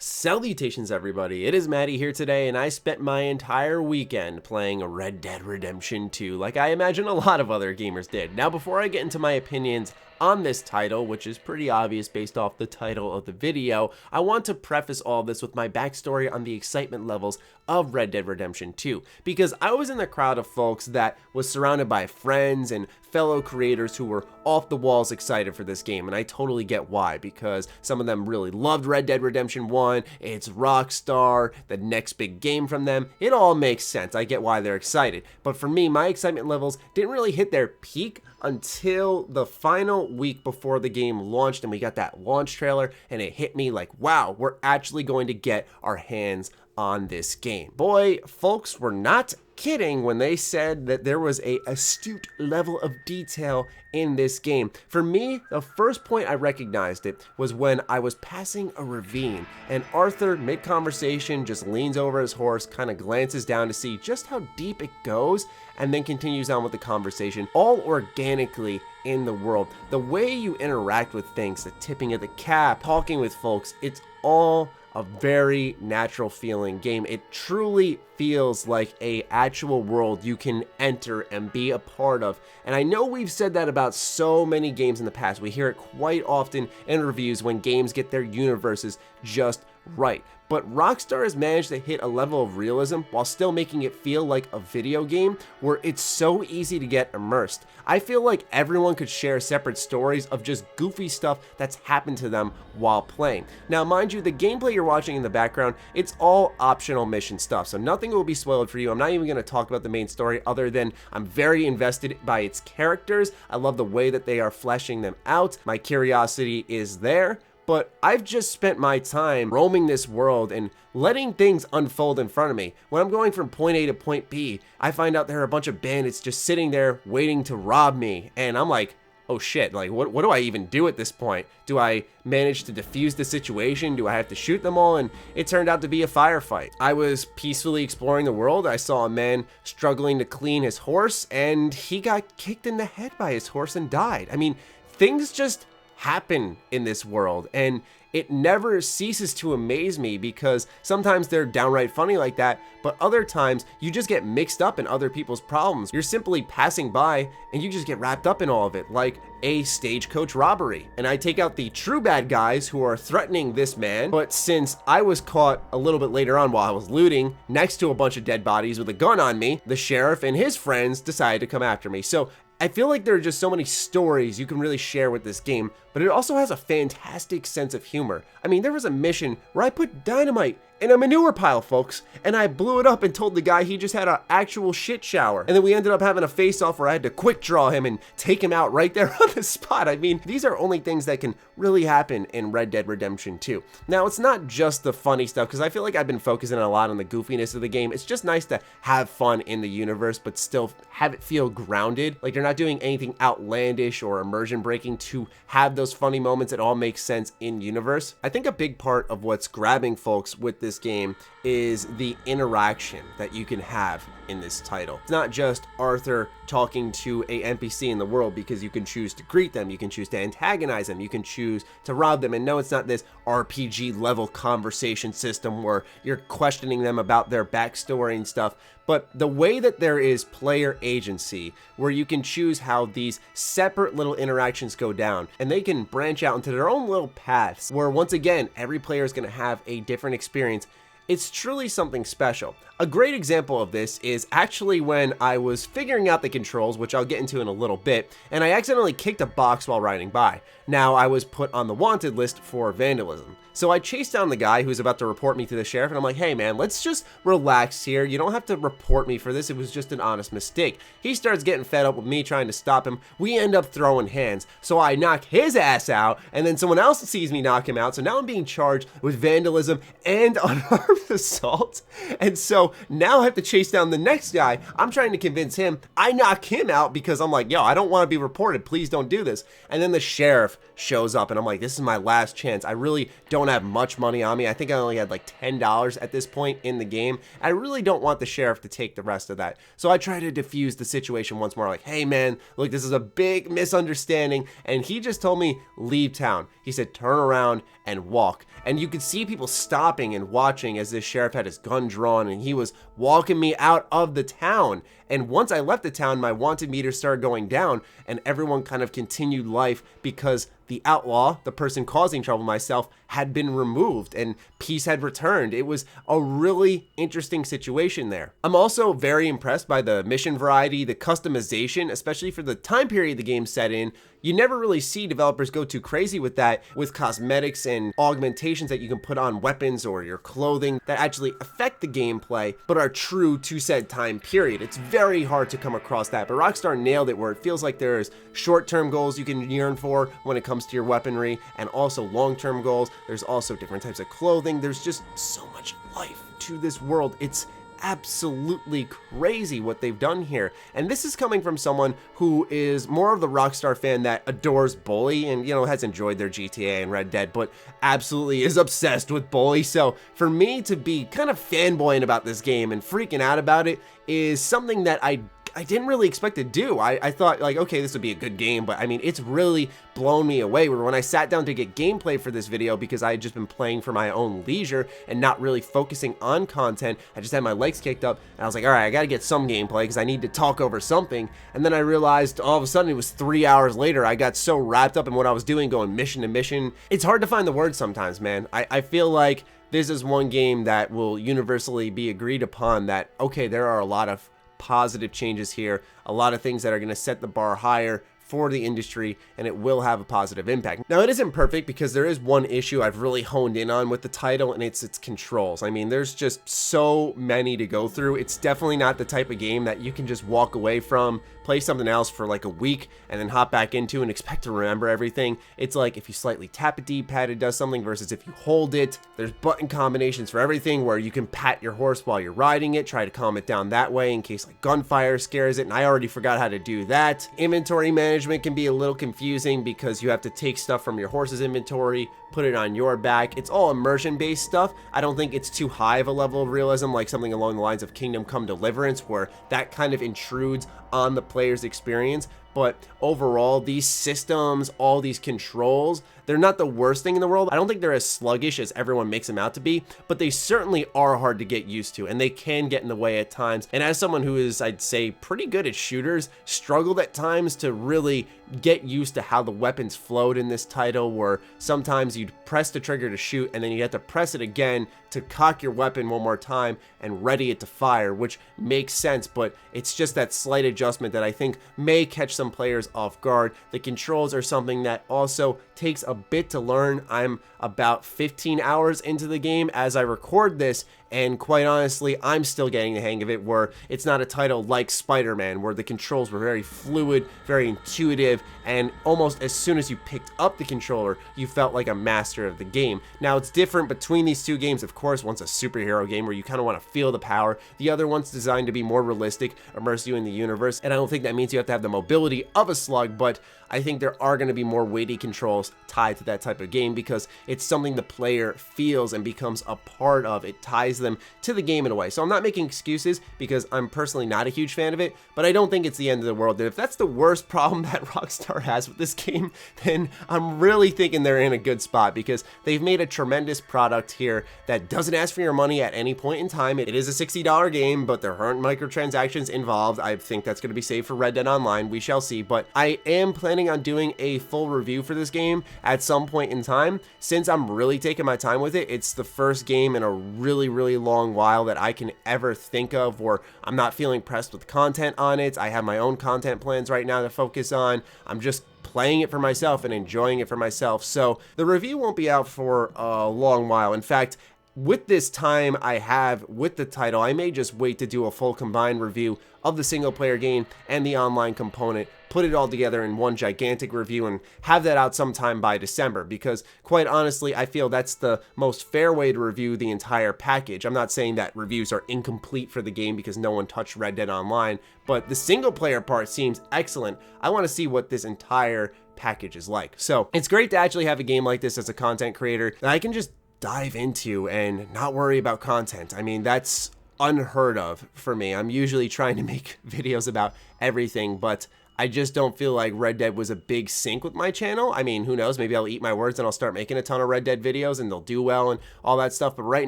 Salutations everybody, it is Matty here today, and I spent my entire weekend playing Red Dead Redemption 2 like I imagine a lot of other gamers did. Now before I get into my opinions on this title, which is pretty obvious based off the title of the video, I want to preface all this with my backstory on the excitement levels of Red Dead Redemption 2, because I was in the crowd of folks that was surrounded by friends and fellow creators who were off the walls excited for this game, and I totally get why, because some of them really loved Red Dead Redemption 1, it's Rockstar, the next big game from them, it all makes sense, I get why they're excited, but for me, my excitement levels didn't really hit their peak until the final week before the game launched and we got that launch trailer, and it hit me like, wow, we're actually going to get our hands on this game. Boy, folks were not kidding when they said that there was a astute level of detail in this game. For me, the first point I recognized it was when I was passing a ravine and Arthur, mid-conversation, just leans over his horse, kind of glances down to see just how deep it goes, and then continues on with the conversation, all organically in the world. The way you interact with things, the tipping of the cap, talking with folks, it's all a very natural feeling game. It truly feels like a actual world you can enter and be a part of. And I know we've said that about so many games in the past. We hear it quite often in reviews when games get their universes just right. But Rockstar has managed to hit a level of realism while still making it feel like a video game where it's so easy to get immersed. I feel like everyone could share separate stories of just goofy stuff that's happened to them while playing. Now mind you, the gameplay you're watching in the background, it's all optional mission stuff, so nothing will be spoiled for you. I'm not even going to talk about the main story other than I'm very invested by its characters. I love the way that they are fleshing them out. My curiosity is there. But I've just spent my time roaming this world and letting things unfold in front of me. When I'm going from point A to point B, I find out there are a bunch of bandits just sitting there waiting to rob me. And I'm like, oh shit, like what do I even do at this point? Do I manage to defuse the situation? Do I have to shoot them all? And it turned out to be a firefight. I was peacefully exploring the world. I saw a man struggling to clean his horse and he got kicked in the head by his horse and died. I mean, things just happen in this world, and it never ceases to amaze me because sometimes they're downright funny like that, but other times you just get mixed up in other people's problems. You're simply passing by and you just get wrapped up in all of it, like a stagecoach robbery. And I take out the true bad guys who are threatening this man, but since I was caught a little bit later on while I was looting next to a bunch of dead bodies with a gun on me, the sheriff and his friends decided to come after me. So I feel like there are just so many stories you can really share with this game, but it also has a fantastic sense of humor. I mean, there was a mission where I put dynamite in a manure pile, folks, and I blew it up and told the guy he just had an actual shit shower. And then we ended up having a face-off where I had to quick draw him and take him out right there on the spot. I mean, these are only things that can really happen in Red Dead Redemption 2. Now, it's not just the funny stuff, because I feel like I've been focusing a lot on the goofiness of the game. It's just nice to have fun in the universe, but still have it feel grounded. Like, they're not doing anything outlandish or immersion breaking to have those funny moments. It all makes sense in universe. I think a big part of what's grabbing folks with this game is the interaction that you can have in this title. It's not just Arthur talking to a NPC in the world, because you can choose to greet them, you can choose to antagonize them, you can choose to rob them, and no, it's not this RPG level conversation system where you're questioning them about their backstory and stuff, but the way that there is player agency where you can choose how these separate little interactions go down, and they can branch out into their own little paths where once again every player is going to have a different experience. It's truly something special. A great example of this is actually when I was figuring out the controls, which I'll get into in a little bit, and I accidentally kicked a box while riding by. Now, I was put on the wanted list for vandalism. So I chased down the guy who was about to report me to the sheriff, and I'm like, hey man, let's just relax here. You don't have to report me for this. It was just an honest mistake. He starts getting fed up with me trying to stop him. We end up throwing hands. So I knock his ass out, and then someone else sees me knock him out. So now I'm being charged with vandalism and unarmed assault. And so now I have to chase down the next guy. I'm trying to convince him. I knock him out because I'm like, yo, I don't want to be reported. Please don't do this. And then the sheriff shows up, and I'm like, this is my last chance. I really don't have much money on me. I think I only had like $10 at this point in the game. I really don't want the sheriff to take the rest of that. So I try to diffuse the situation once more, like, hey man, look, this is a big misunderstanding. And he just told me, leave town. He said, turn around and walk. And you could see people stopping and watching as this sheriff had his gun drawn, and he was walking me out of the town. And once I left the town, my wanted meter started going down, and everyone kind of continued life because the outlaw, the person causing trouble, myself, had been removed and peace had returned. It was a really interesting situation there. I'm also very impressed by the mission variety, the customization, especially for the time period the game's set in. You never really see developers go too crazy with that, with cosmetics and augmentations that you can put on weapons or your clothing that actually affect the gameplay, but are true to said time period. It's very hard to come across that, but Rockstar nailed it where it feels like there's short-term goals you can yearn for when it comes to your weaponry, and also long-term goals. There's also different types of clothing. There's just so much life to this world. It's absolutely crazy what they've done here. And this is coming from someone who is more of the Rockstar fan that adores Bully and, has enjoyed their GTA and Red Dead, but absolutely is obsessed with Bully. So for me to be kind of fanboying about this game and freaking out about it is something that I didn't really expect to do. I thought like, okay, this would be a good game, but I mean, it's really blown me away. When I sat down to get gameplay for this video, because I had just been playing for my own leisure and not really focusing on content, I just had my legs kicked up, and I was like, all right, I gotta get some gameplay because I need to talk over something. And then I realized all of a sudden it was 3 hours later, I got so wrapped up in what I was doing, going mission to mission. It's hard to find the words sometimes, man. I feel like this is one game that will universally be agreed upon that, okay, there are a lot of positive changes here, a lot of things that are going to set the bar higher for the industry, and it will have a positive impact. Now, it isn't perfect because there is one issue I've really honed in on with the title, and it's its controls. I mean, there's just so many to go through. It's definitely not the type of game that you can just walk away from, play something else for like a week, and then hop back into and expect to remember everything. It's like if you slightly tap a D-pad, it does something, versus if you hold it. There's button combinations for everything where you can pat your horse while you're riding it, try to calm it down that way in case like gunfire scares it, and I already forgot how to do that. Inventory management can be a little confusing because you have to take stuff from your horse's inventory, put it on your back. It's all immersion based stuff. I don't think it's too high of a level of realism like something along the lines of Kingdom Come Deliverance, where that kind of intrudes on the player's experience. But overall, these systems, all these controls, they're not the worst thing in the world. I don't think they're as sluggish as everyone makes them out to be, but they certainly are hard to get used to, and they can get in the way at times. And as someone who is, I'd say, pretty good at shooters, struggled at times to really get used to how the weapons flowed in this title, where sometimes you'd press the trigger to shoot, and then you have to press it again to cock your weapon one more time and ready it to fire, which makes sense, but it's just that slight adjustment that I think may catch some players off guard. The controls are something that also takes a bit to learn. I'm about 15 hours into the game as I record this, and quite honestly, I'm still getting the hang of it, where it's not a title like Spider-Man, where the controls were very fluid, very intuitive, and almost as soon as you picked up the controller, you felt like a master of the game. Now, it's different between these two games, of course. One's a superhero game where you kind of want to feel the power. The other one's designed to be more realistic, immerse you in the universe, and I don't think that means you have to have the mobility of a slug, but I think there are going to be more weighty controls tied to that type of game because it's something the player feels and becomes a part of. It ties them to the game in a way. So I'm not making excuses because I'm personally not a huge fan of it, but I don't think it's the end of the world. And if that's the worst problem that Rockstar has with this game, then I'm really thinking they're in a good spot, because they've made a tremendous product here that doesn't ask for your money at any point in time. It is a $60 game, but there aren't microtransactions involved. I think that's going to be saved for Red Dead Online. We shall see, but I am planning on doing a full review for this game at some point in time. Since I'm really taking my time with it, it's the first game in a really long while that I can ever think of where I'm not feeling pressed with content on it. I have my own content plans right now to focus on. I'm just playing it for myself and enjoying it for myself. So the review won't be out for a long while. In fact, with this time I have with the title, I may just wait to do a full combined review of the single player game and the online component, put it all together in one gigantic review and have that out sometime by December, because quite honestly, I feel that's the most fair way to review the entire package. I'm not saying that reviews are incomplete for the game because no one touched Red Dead Online, but the single player part seems excellent. I want to see what this entire package is like. So it's great to actually have a game like this as a content creator that I can just dive into and not worry about content. I mean, that's unheard of for me. I'm usually trying to make videos about everything, but I just don't feel like Red Dead was a big sync with my channel. I mean, who knows? Maybe I'll eat my words and I'll start making a ton of Red Dead videos and they'll do well and all that stuff. But right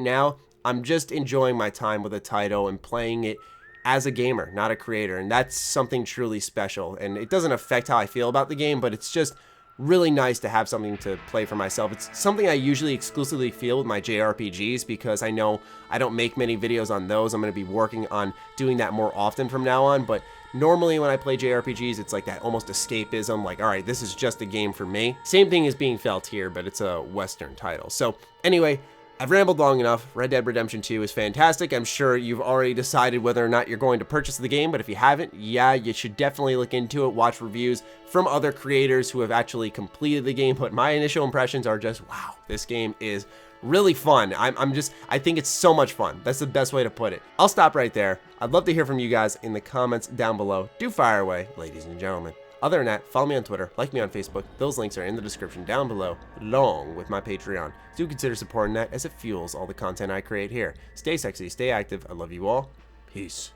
now, I'm just enjoying my time with the title and playing it as a gamer, not a creator. And that's something truly special. And it doesn't affect how I feel about the game, but it's just really nice to have something to play for myself. It's something I usually exclusively feel with my JRPGs because I know I don't make many videos on those. I'm going to be working on doing that more often from now on, but normally when I play JRPGs, it's like that almost escapism, like, all right, this is just a game for me. Same thing is being felt here, but it's a Western title. So anyway, I've rambled long enough. Red Dead Redemption 2 is fantastic. I'm sure you've already decided whether or not you're going to purchase the game, but if you haven't, yeah, you should definitely look into it, watch reviews from other creators who have actually completed the game. But my initial impressions are just, wow, this game is really fun. I think it's so much fun. That's the best way to put it. I'll stop right there. I'd love to hear from you guys in the comments down below. Do fire away, ladies and gentlemen. Other than that, follow me on Twitter, like me on Facebook. Those links are in the description down below, along with my Patreon. Do consider supporting that as it fuels all the content I create here. Stay sexy, stay active. I love you all. Peace.